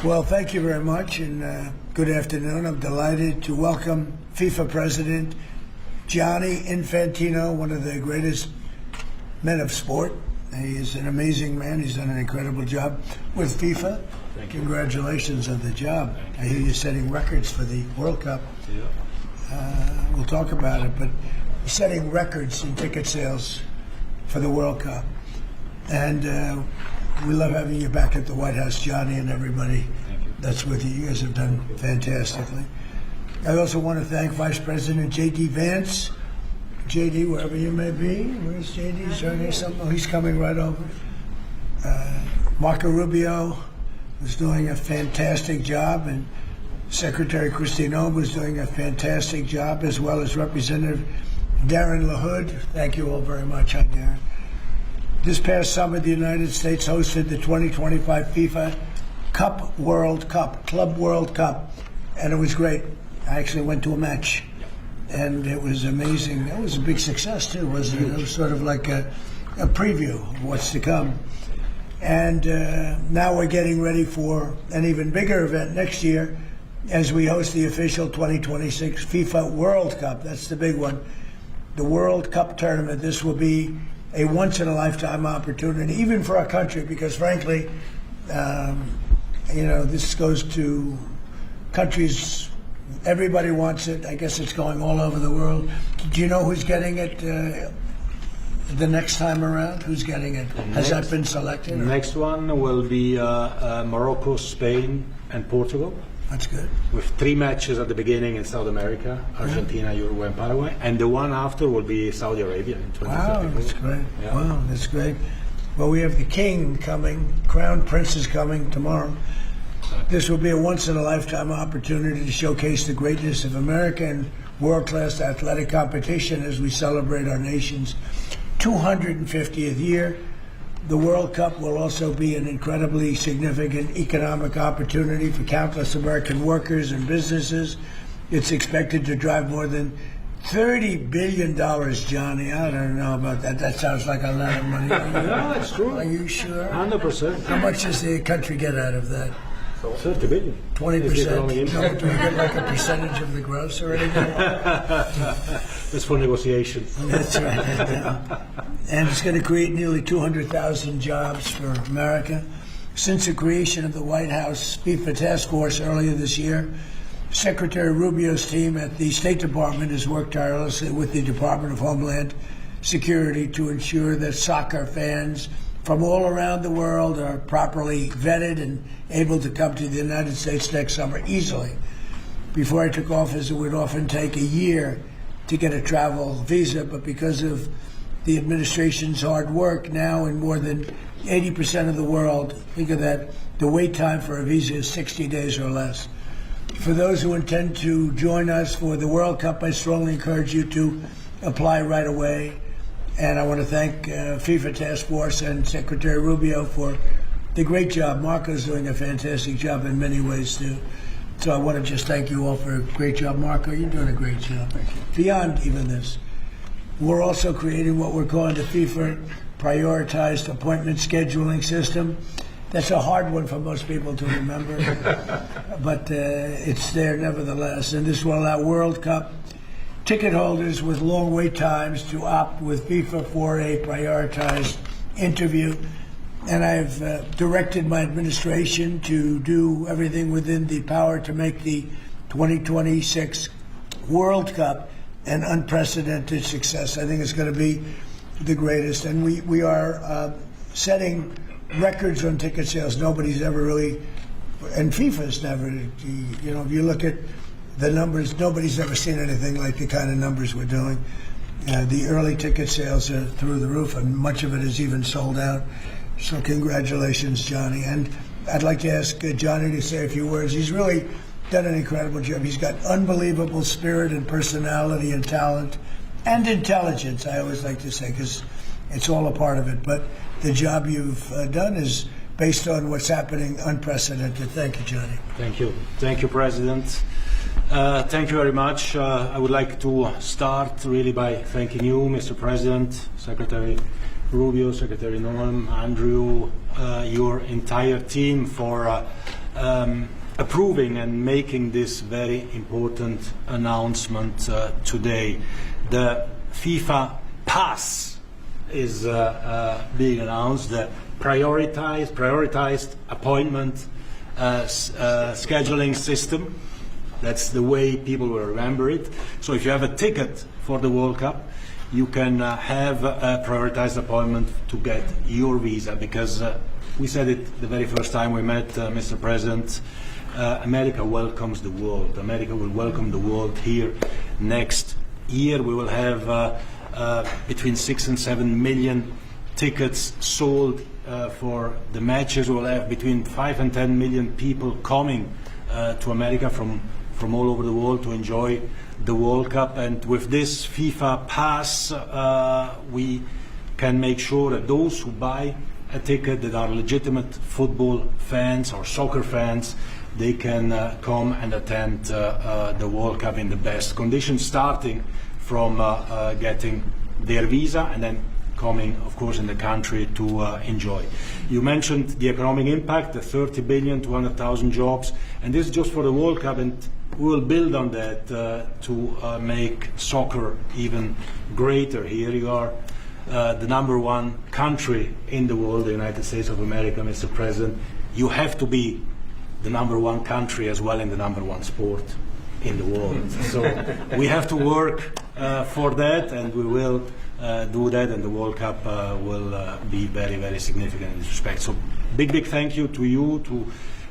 Well, thank you very much, and good afternoon. I'm delighted to welcome FIFA President Gianni Infantino, one of the greatest men of sport. He is an amazing man. He's done an incredible job with FIFA. Thank you. Congratulations on the job. I hear you're setting records for the World Cup. Yeah. We'll talk about it, but you're setting records in ticket sales for the World Cup. And we love having you back at the White House, Johnny, and everybody that's with you. You guys have done fantastically. I also want to thank Vice President J.D. Vance. J.D., wherever you may be. Where's J.D.? Is there something? Oh, he's coming right over. Marco Rubio was doing a fantastic job, and Secretary Christine Ohm was doing a fantastic job, as well as Representative Darren LaHood. Thank you all very much. Hi, Darren. This past summer, the United States hosted the 2025 FIFA Club World Cup, and it was great. I actually went to a match, and it was amazing. It was a big success, too, wasn't it? It was sort of like a preview of what's to come. And now we're getting ready for an even bigger event next year as we host the official 2026 FIFA World Cup. That's the big one. The World Cup tournament. This will be a once-in-a-lifetime opportunity, even for our country, because frankly, this goes to countries, everybody wants it. I guess it's going all over the world. Do you know who's getting it the next time around? Who's getting it? Has that been selected? The next one will be Morocco, Spain, and Portugal. That's good. With 3 matches at the beginning in South America, Argentina, Uruguay, and Paraguay. And the one after will be Saudi Arabia in 2034. Wow, that's great. Yeah. Wow, that's great. Well, we have the king coming, Crown Prince is coming tomorrow. This will be a once-in-a-lifetime opportunity to showcase the greatness of American world-class athletic competition as we celebrate our nation's 250th year. The World Cup will also be an incredibly significant economic opportunity for countless American workers and businesses. It's expected to drive more than $30 billion, Johnny. I don't know about that. That sounds like a lot of money. No, it's true. Are you sure? 100%. How much does the country get out of that? 30 billion. 20%? No, do we get like a percentage of the gross or anything? That's for negotiation. That's right. And it's going to create nearly 200,000 jobs for America. Since the creation of the White House FIFA Task Force earlier this year, Secretary Rubio's team at the State Department has worked tirelessly with the Department of Homeland Security to ensure that soccer fans from all around the world are properly vetted and able to come to the United States next summer easily. Before I took office, it would often take a year to get a travel visa, but because of the administration's hard work, now in more than 80% of the world, think of that, the wait time for a visa is 60 days or less. For those who intend to join us for the World Cup, I strongly encourage you to apply right away. And I want to thank FIFA Task Force and Secretary Rubio for the great job. Marco's doing a fantastic job in many ways, too. So I want to just thank you all for a great job. Marco, you're doing a great job. Beyond even this, we're also creating what we're calling the FIFA Prioritized Appointment Scheduling System. That's a hard one for most people to remember, but it's there nevertheless. And this will allow World Cup ticket holders with long wait times to opt with FIFA for a prioritized interview. And I've directed my administration to do everything within the power to make the 2026 World Cup an unprecedented success. I think it's going to be the greatest. And we are setting records on ticket sales. Nobody's ever really, and FIFA's never, if you look at the numbers, nobody's ever seen anything like the kind of numbers we're doing. The early ticket sales are through the roof, and much of it is even sold out. So congratulations, Johnny. And I'd like to ask Johnny to say a few words. He's really done an incredible job. He's got unbelievable spirit and personality and talent and intelligence, I always like to say, because it's all a part of it. But the job you've done is based on what's happening, unprecedented. Thank you, Johnny. Thank you. Thank you, President. Thank you very much. I would like to start really by thanking you, Mr. President, Secretary Rubio, Secretary Noam, Andrew, your entire team for approving and making this very important announcement today. The FIFA Pass is being announced, the prioritized appointment scheduling system. That's the way people will remember it. So if you have a ticket for the World Cup, you can have a prioritized appointment to get your visa, because we said it the very first time we met, Mr. President, America welcomes the world. America will welcome the world here next year. We will have between 6 and 7 million tickets sold for the matches. We will have between 5 and 10 million people coming to America from all over the world to enjoy the World Cup. And with this FIFA Pass, we can make sure that those who buy a ticket that are legitimate football fans or soccer fans, they can come and attend the World Cup in the best conditions, starting from getting their visa and then coming, of course, in the country to enjoy. You mentioned the economic impact, the 30 billion, 200,000 jobs, and this is just for the World Cup, and we will build on that to make soccer even greater here. You are the #1 country in the world, the United States of America, Mr. President. You have to be the #1 country as well in the #1 sport in the world. So we have to work for that, and we will do that, and the World Cup will be very, very significant in this respect. So big thank you to you, to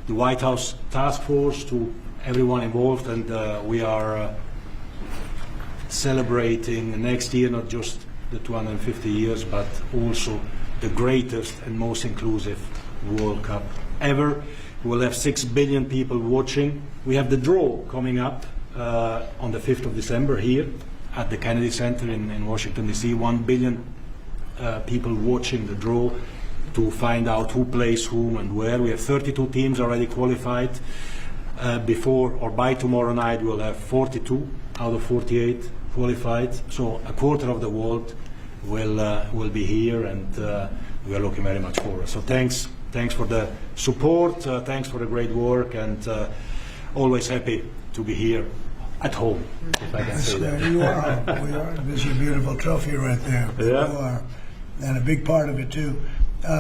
the White House Task Force, to everyone involved, and we are celebrating next year not just the 250 years, but also the greatest and most inclusive World Cup ever. We'll have 6 billion people watching. We have the draw coming up on the 5th of December here at the Kennedy Center in Washington, D.C. 1 billion people watching the draw to find out who plays whom and where. We have 32 teams already qualified. Before or by tomorrow night, we'll have 42 out of 48 qualified. So a quarter of the world will be here, and we are looking very much forward. So thanks for the support, thanks for the great work, and always happy to be here at home, if I can say that. You are. We are. There's your beautiful trophy right there. Yeah. You are. And a big part of it, too.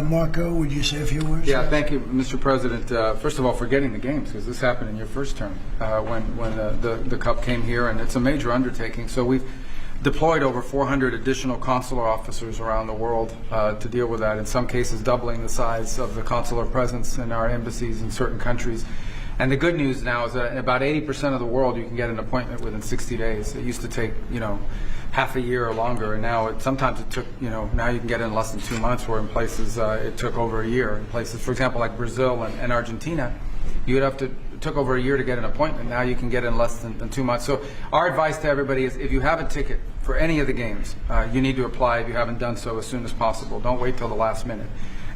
Marco, would you say a few words? Yeah, thank you, Mr. President. First of all, for getting the games, because this happened in your first term when the Cup came here, and it's a major undertaking. So we've deployed over 400 additional consular officers around the world to deal with that, in some cases doubling the size of the consular presence in our embassies in certain countries. And the good news now is that about 80% of the world you can get an appointment within 60 days. It used to take, half a year or longer, and now sometimes it took, now you can get in less than 2 months, where in places it took over a year. In places, for example, like Brazil and Argentina, it took over a year to get an appointment. Now you can get in less than 2 months. So our advice to everybody is, if you have a ticket for any of the games, you need to apply if you haven't done so as soon as possible. Don't wait till the last minute.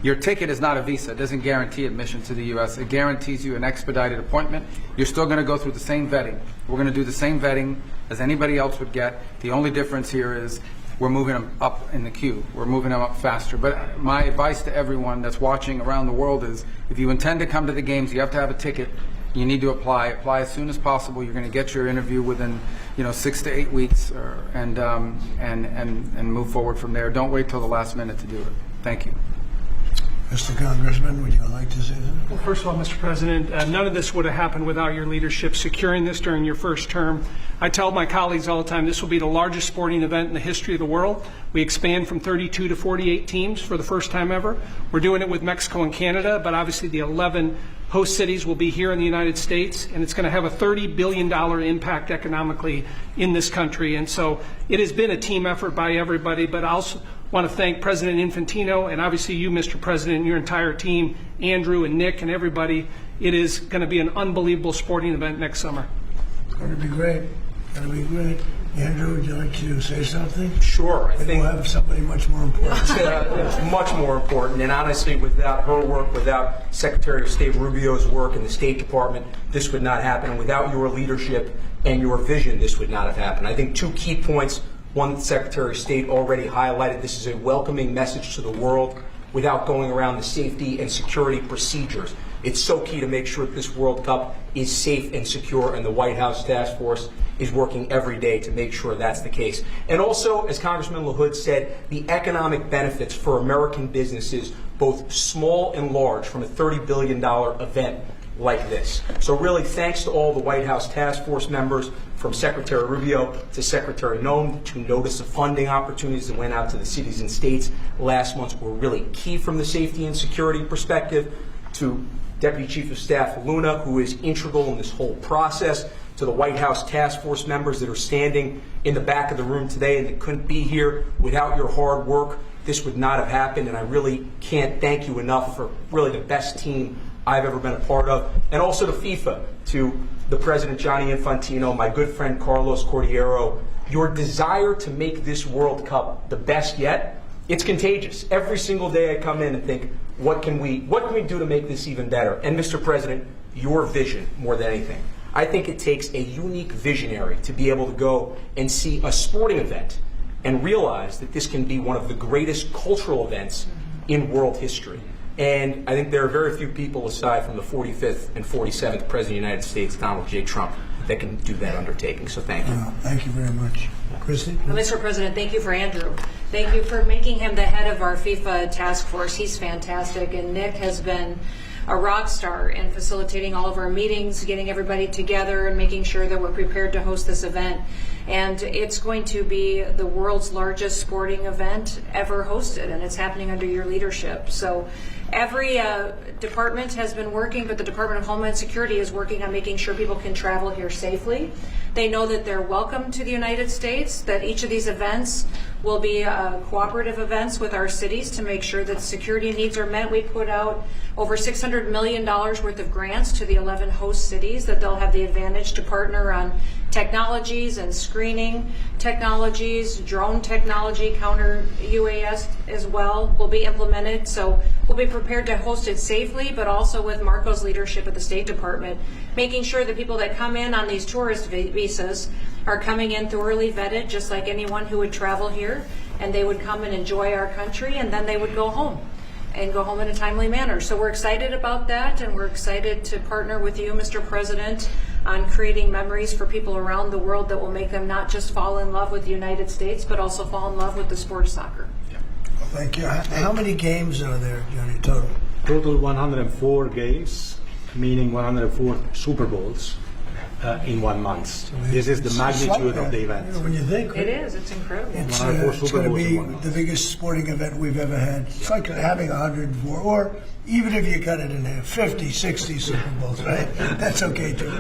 Your ticket is not a visa. It doesn't guarantee admission to the U.S. It guarantees you an expedited appointment. You're still going to go through the same vetting. We're going to do the same vetting as anybody else would get. The only difference here is we're moving them up in the queue. We're moving them up faster. But my advice to everyone that's watching around the world is, if you intend to come to the games, you have to have a ticket. You need to apply. Apply as soon as possible. You're going to get your interview within, 6 to 8 weeks, and move forward from there. Don't wait till the last minute to do it. Thank you. Mr. Congressman, would you like to say that? Well, first of all, Mr. President, none of this would have happened without your leadership securing this during your first term. I tell my colleagues all the time, this will be the largest sporting event in the history of the world. We expand from 32 to 48 teams for the first time ever. We're doing it with Mexico and Canada, but obviously the 11 host cities will be here in the United States, and it's going to have a $30 billion impact economically in this country. And so it has been a team effort by everybody, but I also want to thank President Infantino, and obviously you, Mr. President, and your entire team, Andrew and Nick and everybody. It is going to be an unbelievable sporting event next summer. It's going to be great. It's going to be great. Andrew, would you like to say something? Sure. I think we'll have somebody much more important. it's much more important. And honestly, without her work, without Secretary of State Rubio's work in the State Department, this would not happen. And without your leadership and your vision, this would not have happened. I think 2 key points. One that the Secretary of State already highlighted. This is a welcoming message to the world without going around the safety and security procedures. It's so key to make sure that this World Cup is safe and secure, and the White House task force is working every day to make sure that's the case. And also, as Congressman LaHood said, the economic benefits for American businesses, both small and large, from a $30 billion event like this. So really, thanks to all the White House task force members, from Secretary Rubio to Secretary Noem, to notice of funding opportunities that went out to the cities and states last month were really key from the safety and security perspective, to Deputy Chief of Staff Luna, who is integral in this whole process, to the White House task force members that are standing in the back of the room today and that couldn't be here. Without your hard work, this would not have happened, and I really can't thank you enough for really the best team I've ever been a part of. And also to FIFA, to the President Gianni Infantino, my good friend Carlos Cordiero, your desire to make this World Cup the best yet, it's contagious. Every single day I come in and think, what can we do to make this even better? And Mr. President, your vision more than anything. I think it takes a unique visionary to be able to go and see a sporting event and realize that this can be one of the greatest cultural events in world history. And I think there are very few people, aside from the 45th and 47th President of the United States, Donald J. Trump, that can do that undertaking. So thank you. Thank you very much. Christy? Well, Mr. President, thank you for Andrew. Thank you for making him the head of our FIFA task force. He's fantastic. And Nick has been a rock star in facilitating all of our meetings, getting everybody together, and making sure that we're prepared to host this event. And it's going to be the world's largest sporting event ever hosted, and it's happening under your leadership. So every department has been working, but the Department of Homeland Security is working on making sure people can travel here safely. They know that they're welcome to the United States, that each of these events will be cooperative events with our cities to make sure that security needs are met. We put out over $600 million worth of grants to the 11 host cities that they'll have the advantage to partner on technologies and screening technologies, drone technology, counter UAS as well will be implemented. So we'll be prepared to host it safely, but also with Marco's leadership at the State Department, making sure that people that come in on these tourist visas are coming in thoroughly vetted, just like anyone who would travel here, and they would come and enjoy our country, and then they would go home and go home in a timely manner. So we're excited about that, and we're excited to partner with you, Mr. President, on creating memories for people around the world that will make them not just fall in love with the United States, but also fall in love with the sport of soccer. Thank you. How many games are there, Johnny, total? Total 104 games, meaning 104 Super Bowls in 1 month. This is the magnitude of the event. You know, when you think It is. It's incredible. it's, 104 it's Super going to Bowls in be 1 month. the biggest sporting event we've ever had. It's like having 104, or even if you cut it in half, 50, 60 Super Bowls, right? That's okay too.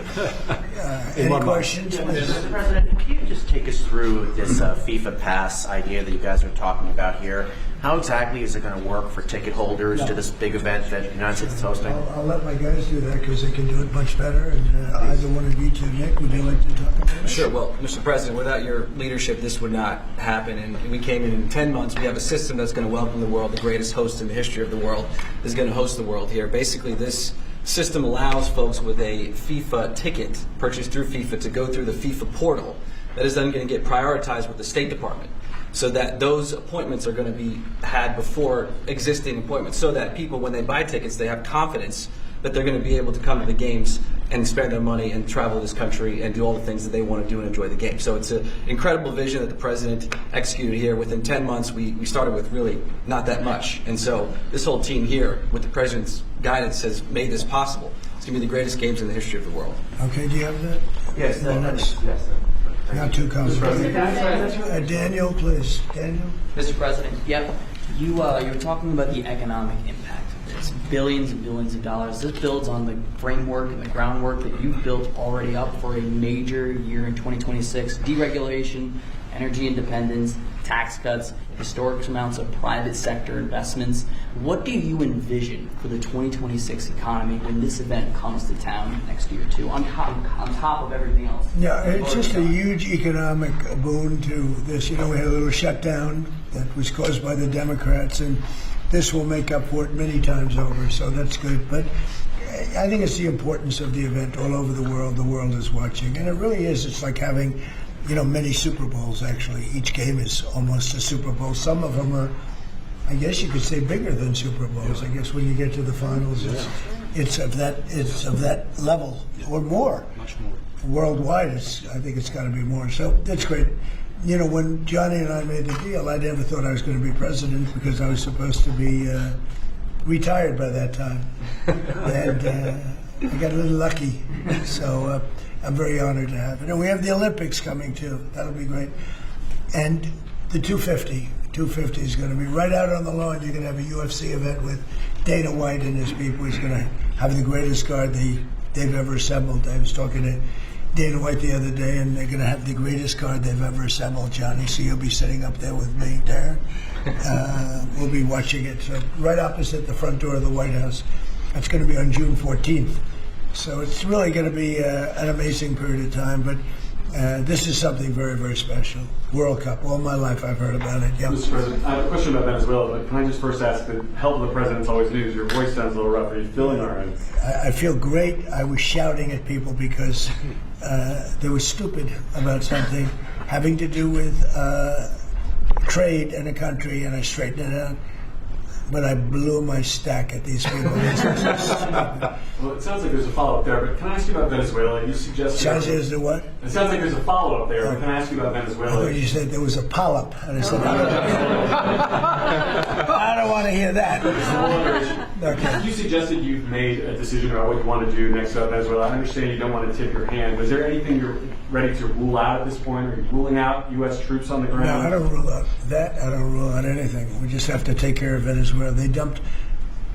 Any 1 month. questions? Mr. President, can you just take us through this FIFA Pass idea that you guys are talking about here? How exactly is it going to work for ticket holders to this big event that the United States is hosting? I'll let my guys do that because they can do it much better. And either one of you two, Nick, would you like to talk about it? Sure. Well, Mr. President, without your leadership, this would not happen. And we came in 10 months. We have a system that's going to welcome the world. The greatest host in the history of the world is going to host the world here. Basically, this system allows folks with a FIFA ticket purchased through FIFA to go through the FIFA portal. That is then going to get prioritized with the State Department, so that those appointments are going to be had before existing appointments, so that people, when they buy tickets, they have confidence that they're going to be able to come to the games and spend their money and travel this country and do all the things that they want to do and enjoy the game. So it's an incredible vision that the President executed here. Within 10 months, we started with really not that much. And so this whole team here, with the President's guidance, has made this possible. It's going to be the greatest games in the history of the world. Okay, do you have that? Yes, Yes. Not too complicated. Daniel, please. Daniel? Mr. President, yep. You were talking about the economic impact of this. Billions and billions of dollars. This builds on the framework and the groundwork that you've built already up for a major year in 2026. Deregulation, energy independence, tax cuts, historic amounts of private sector investments. What do you envision for the 2026 economy when this event comes to town next year, too, on top of everything else? Yeah, it's just a huge economic boon to this. You know, we had a little shutdown that was caused by the Democrats, and this will make up for it many times over, so that's good. But I think it's the importance of the event all over the world. The world is watching, and it really is. It's like having, you know, many Super Bowls, actually. Each game is almost a Super Bowl. Some of them are, I guess you could say, bigger than Super Bowls. I guess when you get to the finals, it's of that level or more. Much more. Worldwide, I think it's got to be more. So that's great. You know, when Johnny and I made the deal, I never thought I was going to be president because I was supposed to be retired by that time. And I got a little lucky. So I'm very honored to have it. And we have the Olympics coming too. That'll be great. And the 250. 250 is going to be right out on the lawn. You're going to have a UFC event with Dana White and his people. He's going to have the greatest card they've ever assembled. I was talking to Dana White the other day, and they're going to have the greatest card they've ever assembled, Johnny. So you'll be sitting up there with me, Darren. We'll be watching it. So right opposite the front door of the White House. That's going to be on June 14th. So it's really going to be an amazing period of time. But this is something very, very special. World Cup. All my life I've heard about it. Yeah. Mr. President, I have a question about Venezuela, but can I just first ask, the help of the president's always news. Your voice sounds a little rough. Are you feeling all right? I feel great. I was shouting at people because they were stupid about something having to do with trade in a country, and I straightened it out. But I blew my stack at these people. Well, it sounds like there's a follow-up there, but can I ask you about Venezuela? You suggested... Sounds as the what? It sounds like there's a follow-up there, but can I ask you about I Venezuela? thought you said there was a polyp. And I said, I don't want to hear that. Okay. You suggested you've made a decision about what you want to do next about Venezuela. I understand you don't want to tip your hand, but is there anything you're ready to rule out at this point? Are you ruling out U.S. troops on the ground? No, I don't rule out that. I don't rule out anything. We just have to take care of Venezuela. They dumped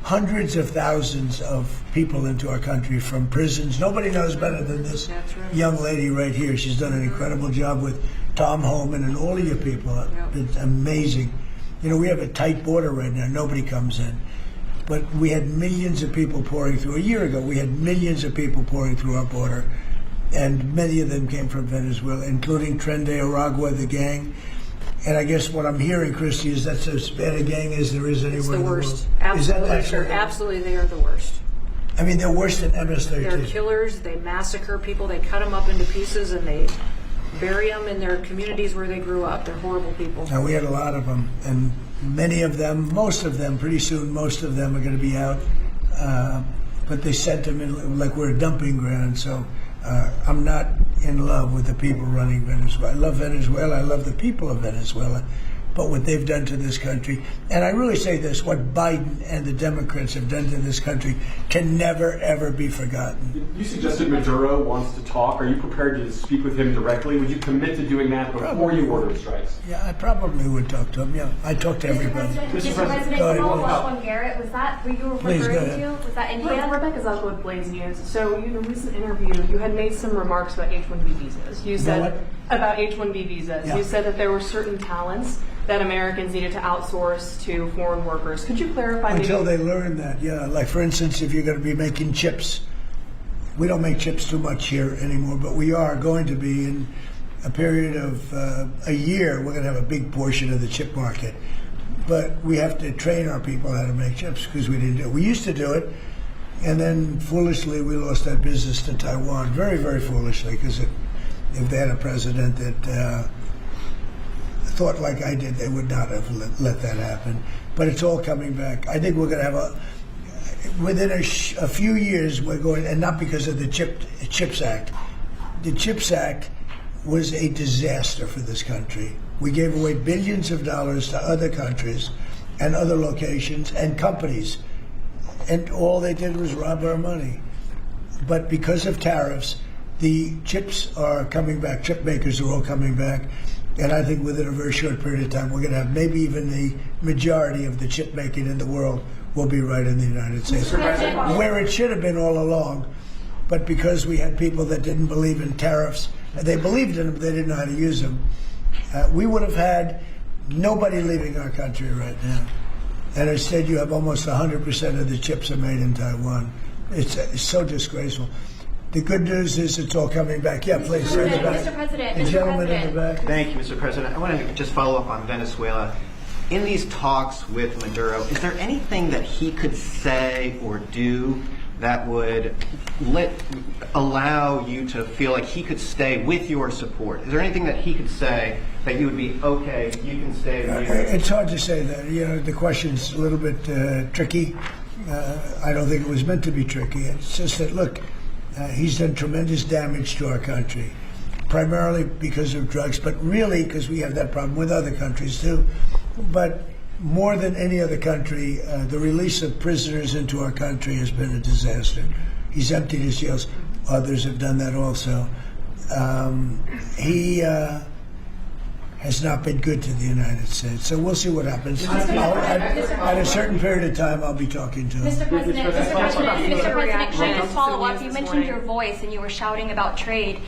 hundreds of thousands of people into our country from prisons. Nobody knows better than this That's right. young lady right here. She's done an incredible job with Tom Homan and all of your people. Yep. It's amazing. You know, we have a tight border right now. Nobody comes in. But we had millions of people pouring through. A year ago, we had millions of people pouring through our border. And many of them came from Venezuela, including Tren de Aragua, the gang. And I guess what I'm hearing, Christy, is that's as bad a gang as there is anywhere It's the in the worst. world. Absolutely, Is that sir. actually? Absolutely, they are the worst. I mean, they're worse than MS-13. They're killers. They massacre people. They cut them up into pieces and they bury them in their communities where they grew up. They're horrible people. Now, we had a lot of them, and many of them, most of them, pretty soon, most of them are going to be out. But they sent them in like we're a dumping ground. So I'm not in love with the people running Venezuela. I love Venezuela. I love the people of Venezuela. But what they've done to this country, and I really say this, what Biden and the Democrats have done to this country can never, ever be forgotten. You suggested Maduro wants to talk. Are you prepared to speak with him directly? Would you commit to doing that before you order strikes? Yeah, I probably would talk to him. Yeah, I talk to everybody. Mr. President, Go ahead. follow up on Garrett. Was that who you were Please, go referring ahead. to? Was that India? Rebecca Zalko with Blaze News. So, in a recent interview, you had made some remarks about H-1B visas. You said about H-1B visas. Yeah. You said that there were certain talents that Americans needed to outsource to foreign workers. Could you clarify? Until they learn that, yeah. Like, for instance, if you're going to be making chips, we don't make chips too much here anymore, but we are going to be in a period of a year. We're going to have a big portion of the chip market. But we have to train our people how to make chips because we didn't do it. We used to do it, and then foolishly we lost that business to Taiwan. Very, very foolishly, because if they had a president that thought like I did, they would not have let that happen. But it's all coming back. I think we're going to have within a few years, we're going, and not because of the CHIPS Act. The CHIPS Act was a disaster for this country. We gave away billions of dollars to other countries and other locations and companies. And all they did was rob our money. But because of tariffs, the chips are coming back. Chip makers are all coming back. And I think within a very short period of time, we're going to have maybe even the majority of the chip making in the world will be right in the United States. Where it should have been all along. But because we had people that didn't believe in tariffs, they believed in them, but they didn't know how to use them, we would have had nobody leaving our country right now. And instead, you have almost 100% of the chips are made in Taiwan. It's so disgraceful. The good news is it's all coming back. Yeah, please. Mr. President, The gentleman in the back. Thank you, Mr. President. I want to just follow up on Venezuela. In these talks with Maduro, is there anything that he could say or do that would allow you to feel like he could stay with your support? Is there anything that he could say that you would be, okay, you can stay with me? It's hard to say that. You know, the question's a little bit tricky. I don't think it was meant to be tricky. It's just that, look, he's done tremendous damage to our country, primarily because of drugs, but really because we have that problem with other countries too. But more than any other country, the release of prisoners into our country has been a disaster. He's emptied his jails. Others have done that also. He has not been good to the United States. So we'll see what happens. At a certain period of time, I'll be talking to him. Mr. President, can I follow up? You mentioned your voice and you were shouting about trade.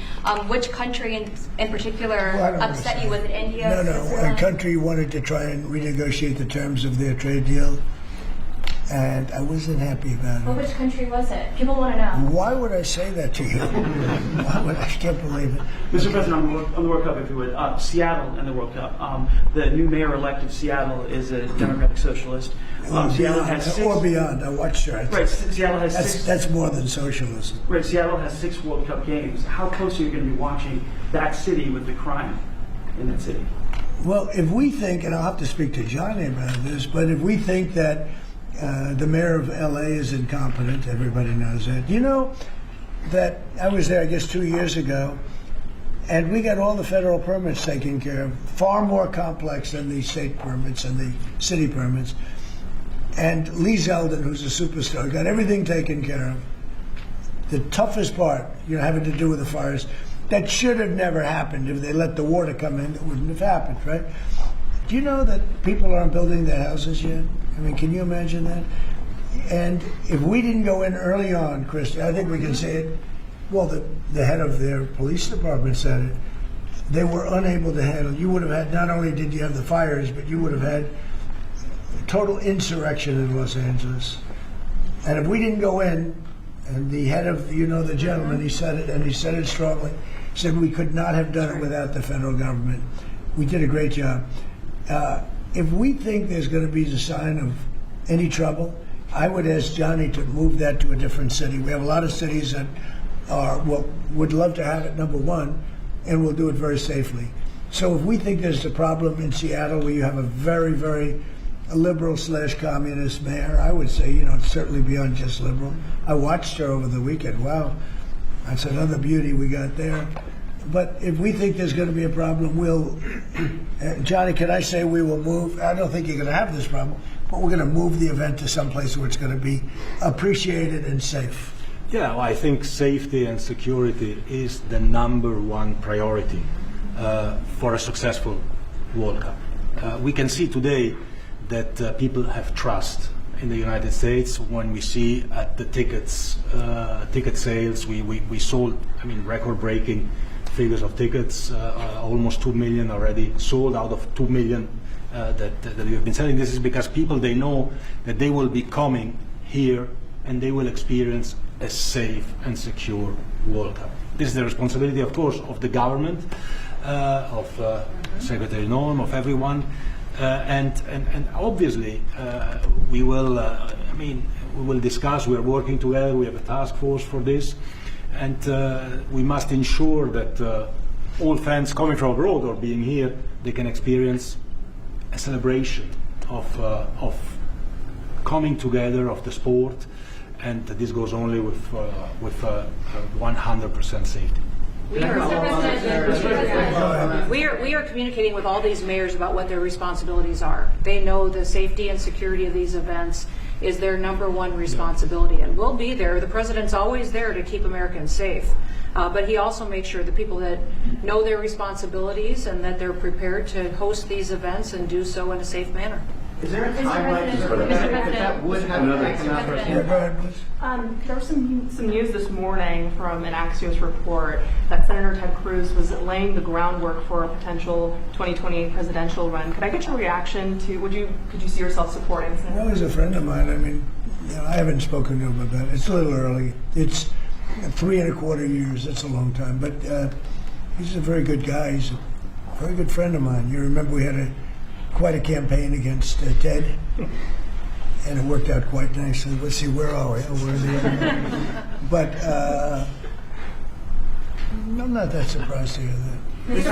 Which country in particular upset you? Was it India? No. A country wanted to try and renegotiate the terms of their trade deal, and I wasn't happy about it. Well, which country was it? People want to know. Why would I say that to you? I can't believe it. Mr. President, on the World Cup, if you would, Seattle and the World Cup. The new mayor-elect of Seattle is a Democratic Socialist. Seattle has six, or beyond. I watched her. Right, Seattle has six. That's more than socialism. Right, Seattle has 6 World Cup games. How close are you going to be watching that city with the crime in that city? Well, if we think, and I'll have to speak to Johnny about this, but if we think that the mayor of L.A. is incompetent, everybody knows that. You know that I was there, I guess, 2 years ago, and we got all the federal permits taken care of, far more complex than the state permits and the city permits. And Lee Zeldin, who's a superstar, got everything taken care of. The toughest part, having to do with the fires, that should have never happened. If they let the water come in, it wouldn't have happened, right? Do you know that people aren't building their houses yet? I mean, can you imagine that? And if we didn't go in early on, Christy, I think we can say it. Well, the head of their police department said it. They were unable to handle. You would have had, not only did you have the fires, but you would have had total insurrection in Los Angeles. And if we didn't go in, and the head of, the gentleman, he said it, and he said it strongly, said we could not have done it without the federal government. We did a great job. If we think there's going to be a sign of any trouble, I would ask Johnny to move that to a different city. We have a lot of cities that would love to have it, number one, and we'll do it very safely. So if we think there's a problem in Seattle where you have a very, very liberal/communist mayor, I would say, it's certainly beyond just liberal. I watched her over the weekend. Wow, that's another beauty we got there. But if we think there's going to be a problem, Johnny, can I say we will move? I don't think you're going to have this problem, but we're going to move the event to someplace where it's going to be appreciated and safe. Yeah, well, I think safety and security is the #1 priority for a successful World Cup. We can see today that people have trust in the United States when we see at the ticket sales, we sold, record-breaking figures of tickets, almost 2 million already sold out of 2 million that we have been selling. This is because people, they know that they will be coming here and they will experience a safe and secure World Cup. This is the responsibility, of course, of the government, of Secretary Norm, of everyone, and obviously we will. We will discuss. We are working together. We have a task force for this. And we must ensure that all fans coming from abroad or being here, they can experience a celebration of coming together of the sport, and this goes only with 100% safety. We are communicating with all these mayors about what their responsibilities are. They know the safety and security of these events is their #1 responsibility, and we'll be there. The president's always there to keep Americans safe, but he also makes sure the people that know their responsibilities and that they're prepared to host these events and do so in a safe manner. Is there a timeline that would have an economic? There was some news this morning from an Axios report that Senator Ted Cruz was laying the groundwork for a potential 2028 presidential run. Could I get your reaction to? Could you see yourself supporting Senator? Well, he's a friend of mine. I haven't spoken to him about it. It's a little early. It's 3¼ years. That's a long time. But he's a very good guy. He's a very good friend of mine. You remember we had quite a campaign against Ted, and it worked out quite nicely. Let's see, where are we? Where are the other? But I'm not that surprised to hear that. Mr.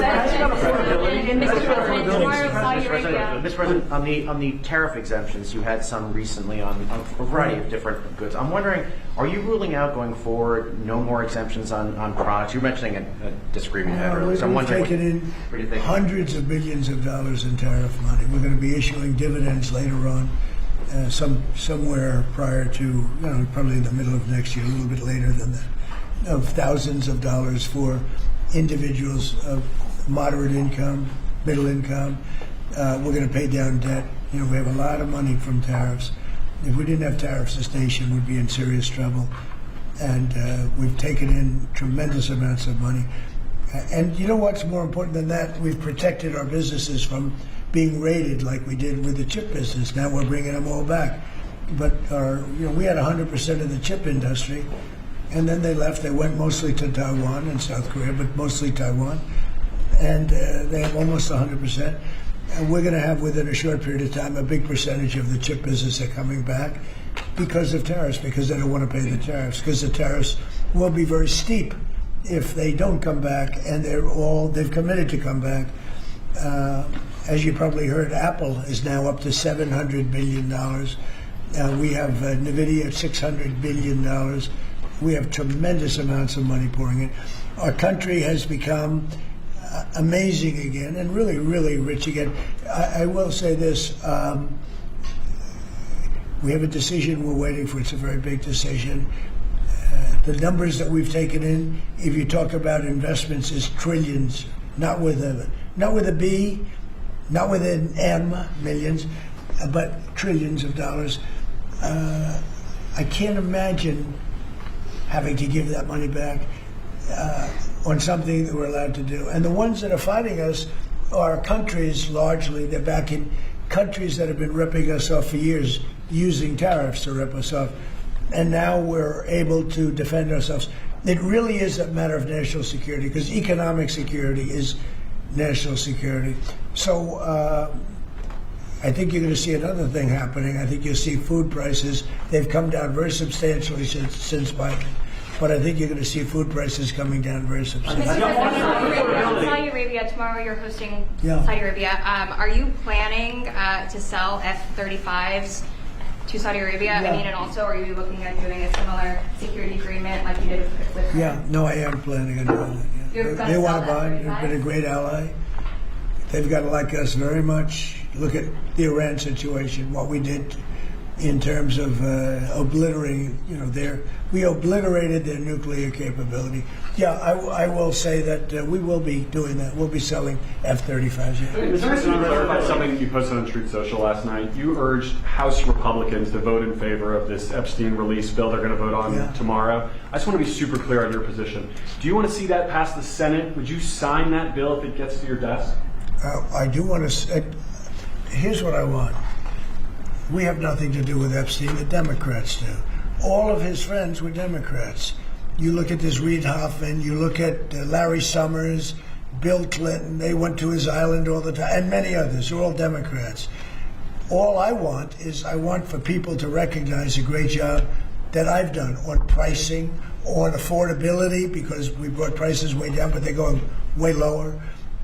President, on the tariff exemptions, you had some recently on a variety of different goods. I'm wondering, are you ruling out going forward no more exemptions on products? You were mentioning a disagreement you had earlier. So I'm We've wondering, taken in hundreds of billions of dollars in tariff money. We're going to be issuing dividends later on, somewhere prior to, probably in the middle of next year, a little bit later than that, of thousands of dollars for individuals of moderate income, middle income. We're going to pay down debt. We have a lot of money from tariffs. If we didn't have tariffs, this nation would be in serious trouble. And we've taken in tremendous amounts of money. And you know what's more important than that? We've protected our businesses from being raided like we did with the chip business. Now we're bringing them all back. But we had 100% of the chip industry, and then they left. They went mostly to Taiwan and South Korea, but mostly Taiwan. And they have almost 100%. And we're going to have, within a short period of time, a big percentage of the chip business are coming back because of tariffs, because they don't want to pay the tariffs, because the tariffs will be very steep if they don't come back, and they've committed to come back. As you probably heard, Apple is now up to $700 billion. We have NVIDIA at $600 billion. We have tremendous amounts of money pouring in. Our country has become amazing again and really, really rich again. I will say this. We have a decision we're waiting for. It's a very big decision. The numbers that we've taken in, if you talk about investments, is trillions, not with a B, not with an M, millions, but trillions of dollars. I can't imagine having to give that money back on something that we're allowed to do. And the ones that are fighting us are countries, largely. They're back in countries that have been ripping us off for years, using tariffs to rip us off. And now we're able to defend ourselves. It really is a matter of national security, because economic security is national security. So I think you're going to see another thing happening. I think you'll see food prices. They've come down very substantially since Biden. But I think you're going to see food prices coming down very substantially. Saudi Arabia, tomorrow you're hosting Saudi Arabia. Are you planning to sell F-35s to Saudi Arabia? I mean, and also, are you looking at doing a similar security agreement like you did with Yeah, no, I am planning on doing that. They want to buy. They've been a great ally. They've got to like us very much. Look at the Iran situation, what we did in terms of obliterating, we obliterated their nuclear capability. Yeah, I will say that we will be doing that. We'll be selling F-35s. Mr. President, I clarified something that you posted on Truth Social last night. You urged House Republicans to vote in favor of this Epstein release bill they're going to vote on tomorrow. I just want to be super clear on your position. Do you want to see that pass the Senate? Would you sign that bill if it gets to your desk? I do want to. Here's what I want. We have nothing to do with Epstein. The Democrats do. All of his friends were Democrats. You look at this Reid Hoffman, you look at Larry Summers, Bill Clinton, they went to his island all the time, and many others. They're all Democrats. All I want for people to recognize a great job that I've done on pricing, on affordability, because we brought prices way down, but they're going way lower,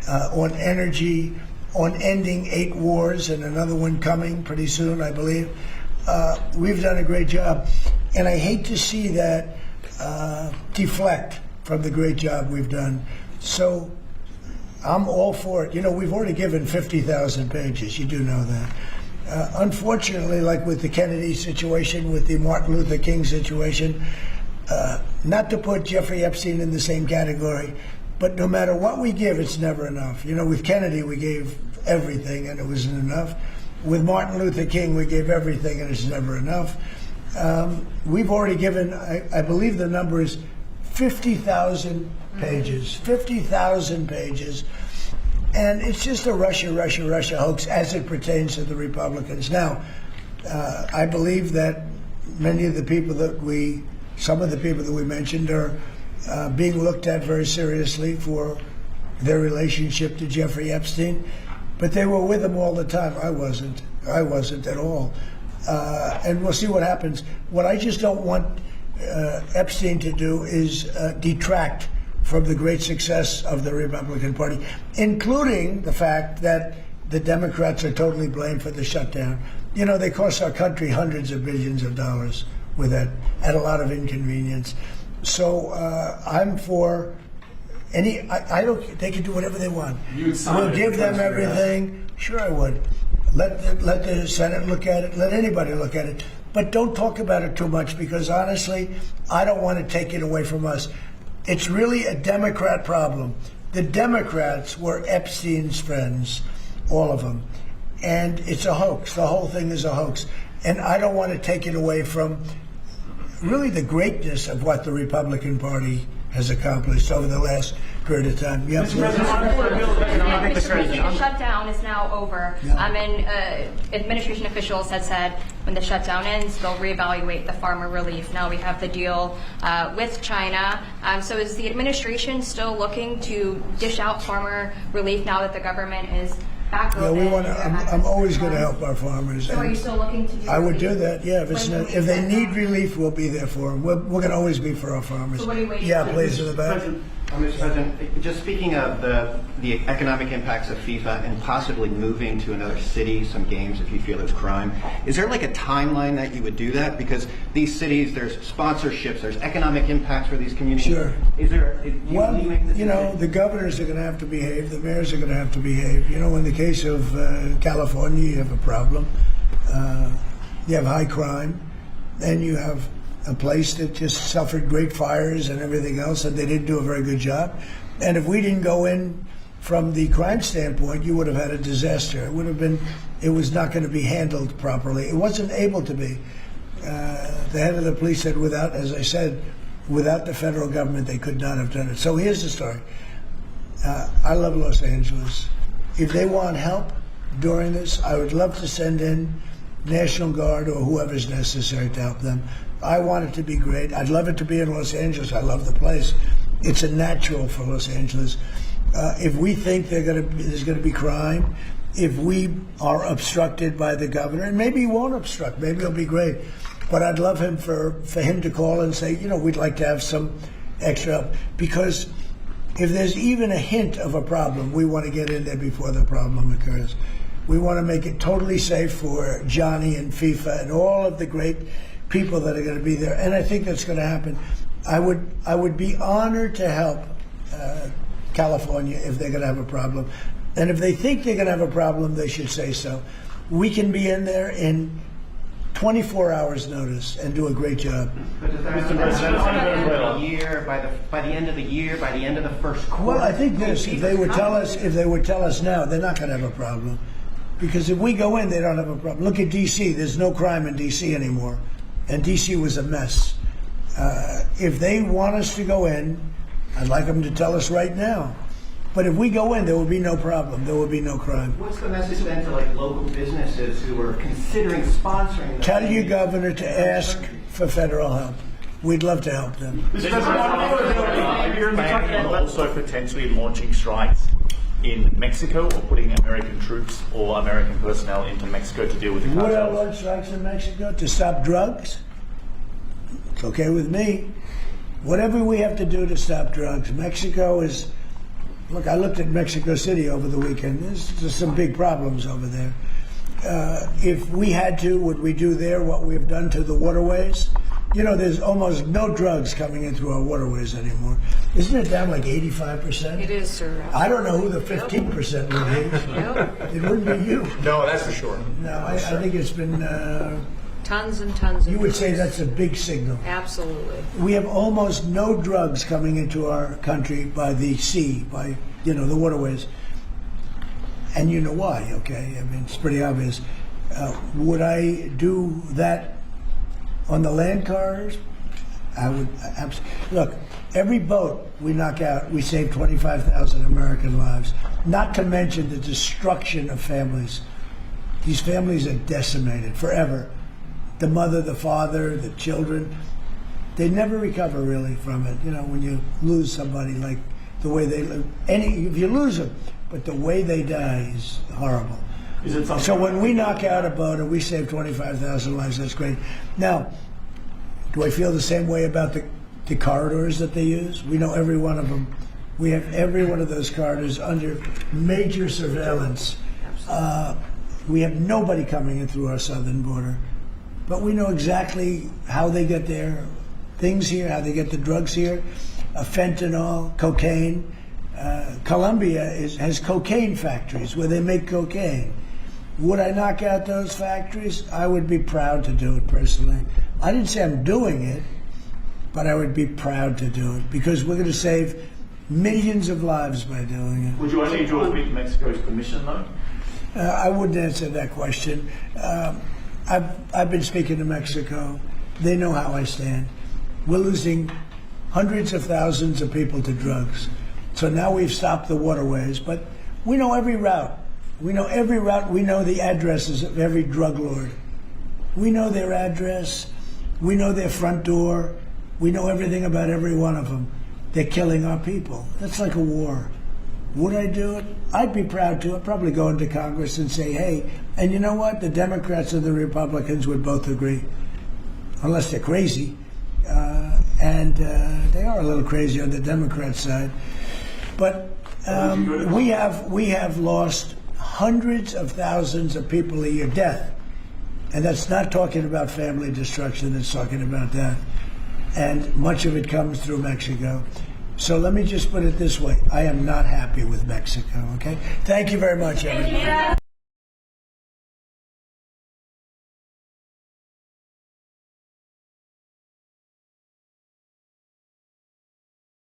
on energy, on ending 8 wars and another one coming pretty soon, I believe. We've done a great job. And I hate to see that deflect from the great job we've done. So I'm all for it. We've already given 50,000 pages. You do know that. Unfortunately, like with the Kennedy situation, with the Martin Luther King situation, not to put Jeffrey Epstein in the same category, but no matter what we give, it's never enough. With Kennedy, we gave everything, and it wasn't enough. With Martin Luther King, we gave everything, and it's never enough. We've already given, I believe the number is 50,000 pages. 50,000 pages. And it's just a Russia hoax as it pertains to the Republicans. Now, I believe that some of the people that we mentioned are being looked at very seriously for their relationship to Jeffrey Epstein, but they were with him all the time. I wasn't at all. And we'll see what happens. What I just don't want Epstein to do is detract from the great success of the Republican Party, including the fact that the Democrats are totally blamed for the shutdown. You know, they cost our country hundreds of billions of dollars with that, at a lot of inconvenience. So I'm for any. I don't. They can do whatever they want. We'll give them everything. Sure, I would. Let the Senate look at it. Let anybody look at it. But don't talk about it too much, because honestly, I don't want to take it away from us. It's really a Democrat problem. The Democrats were Epstein's friends, all of them. And it's a hoax. The whole thing is a hoax. And I don't want to take it away from really the greatness of what the Republican Party has accomplished over the last period of time. Yeah, The shutdown is now over. And administration officials had said when the shutdown ends, they'll reevaluate the farmer relief. Now we have the deal with China. So is the administration still looking to dish out farmer relief now that the government is back open? we want to. I'm always going to help our farmers. So are you still looking to do I would relief? do that, yeah. If they need relief, we'll be there for them. We're going to always be for our farmers. So what are you waiting Yeah, for? please, in the back. Mr. President, just speaking of the economic impacts of FIFA and possibly moving to another city, some games if you feel there's crime, is there like a timeline that you would do that? Because these cities, there's sponsorships, there's economic impacts for these communities. Sure. Is there? Well, you know, the governors are going to have to behave. The mayors are going to have to behave. You know, in the case of California, you have a problem. You have high crime, and you have a place that just suffered great fires and everything else, and they didn't do a very good job. And if we didn't go in from the crime standpoint, you would have had a disaster. It would have been. It was not going to be handled properly. It wasn't able to be. The head of the police said, without, as I said, without the federal government, they could not have done it. So here's the story. I love Los Angeles. If they want help during this, I would love to send in National Guard or whoever's necessary to help them. I want it to be great. I'd love it to be in Los Angeles. I love the place. It's a natural for Los Angeles. If we think there's going to be crime, if we are obstructed by the governor, and maybe he won't obstruct, maybe it'll be great. But I'd love him for him to call and say, you know, we'd like to have some extra help. Because if there's even a hint of a problem, we want to get in there before the problem occurs. We want to make it totally safe for Johnny and FIFA and all of the great people that are going to be there. And I think that's going to happen. I would be honored to help California if they're going to have a problem. And if they think they're going to have a problem, they should say so. We can be in there in 24 hours notice and do a great job. But does that by the end of the year, by the end of the first quarter? Well, I think this, if they would tell us now, they're not going to have a problem. Because if we go in, they don't have a problem. Look at D.C. There's no crime in D.C. anymore. And D.C. was a mess. If they want us to go in, I'd like them to tell us right now. But if we go in, there will be no problem. There will be no crime. What's the message then to like local businesses who are considering sponsoring? Tell your governor to ask for federal help. We'd love to help them. Also potentially launching strikes in Mexico or putting American troops or American personnel into Mexico to deal with the Would I cartels. launch strikes in Mexico to stop drugs? It's okay with me. Whatever we have to do to stop drugs. Mexico is... Look, I looked at Mexico City over the weekend. There's some big problems over there. If we had to, would we do there what we've done to the waterways? You know, there's almost no drugs coming in through our waterways anymore. Isn't it down like 85%? It is, sir. I don't know who the 15% would be. It wouldn't be you. No, that's for sure. No, I think it's been... Tons and tons of you would say drugs. that's a big signal. Absolutely. We have almost no drugs coming into our country by the sea, by, you know, the waterways. And you know why, okay? I mean, it's pretty obvious. Would I do that on the land cars? I would absolutely. Look, every boat we knock out, we save 25,000 American lives. Not to mention the destruction of families. These families are decimated forever. The mother, the father, the children, they never recover really from it. You know, when you lose somebody, like the way they live, if you lose them, but the way they die is horrible. So when we knock out a boat and we save 25,000 lives, that's great. Now, do I feel the same way about the the corridors that they use. We know every one of them. We have every one of those corridors under major surveillance. We have nobody coming in through our southern border. But we know exactly how they get their things here, how they get the drugs here, fentanyl, cocaine. Colombia has cocaine factories where they make cocaine. Would I knock out those factories? I would be proud to do it personally. I didn't say I'm doing it, but I would be proud to do it because we're going to save millions of lives by doing it. Would you only do it with Mexico's permission, though? I wouldn't answer that question. I've been speaking to Mexico. They know how I stand. We're losing hundreds of thousands of people to drugs. So now we've stopped the waterways, but we know every route. We know every route. We know the addresses of every drug lord. We know their address. We know their front door. We know everything about every one of them. They're killing our people. That's like a war. Would I do it? I'd be proud to. I'd probably go into Congress and say, hey, and you know what? The Democrats and the Republicans would both agree, unless they're crazy. And they are a little crazy on the Democrat side. But we have lost hundreds of thousands of people a year, death. And that's not talking about family destruction, that's talking about death. And much of it comes through Mexico. So let me just put it this way. I am not happy with Mexico, okay? Thank you very much, everybody.